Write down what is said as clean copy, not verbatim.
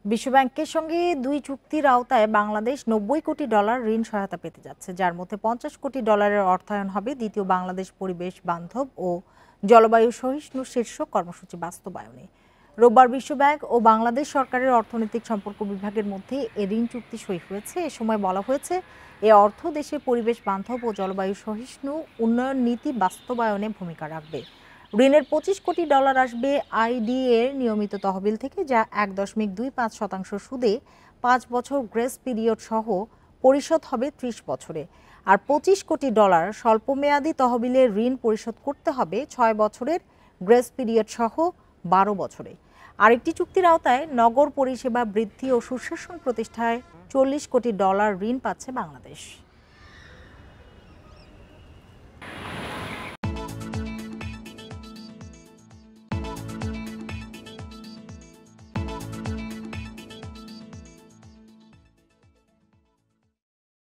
বিশ্বব্যাংকের সঙ্গে দুই চুক্তির আওতায় বাংলাদেশ ৯০ কোটি ডলার ঋণ সহায়তা পেতে যাচ্ছে, যার মধ্যে ৫০ কোটি ডলারের অর্থায়ন হবে দ্বিতীয় বাংলাদেশ পরিবেশ বান্ধব ও জলবায়ু সহিষ্ণু শীর্ষক কর্মসূচি বাস্তবায়নে। রোববার বিশ্বব্যাংক ও বাংলাদেশ সরকারের অর্থনৈতিক সম্পর্ক বিভাগের মধ্যে এ ঋণ চুক্তি সই হয়েছে। এ সময় বলা হয়েছে, এ অর্থ দেশের পরিবেশ বান্ধব ও জলবায়ু সহিষ্ণু উন্নয়ন নীতি বাস্তবায়নে ভূমিকা রাখবে। ঋণের ২৫ কোটি ডলার আসবে আইডিএর নিয়মিত তহবিল থেকে, যা ১.২৫% সুদে ৫ বছর গ্রেস পিরিয়ড সহ পরিশোধ হবে ৩০ বছরে। আর ২৫ কোটি ডলার স্বল্পমেয়াদী তহবিলের ঋণ পরিশোধ করতে হবে ৬ বছরের গ্রেস পিরিয়ড সহ ১২ বছরে। আরেকটি চুক্তির আওতায় নগর পরিষেবা বৃদ্ধি ও সুশাসন প্রতিষ্ঠায় ৪০ কোটি ডলার ঋণ পাচ্ছে বাংলাদেশ।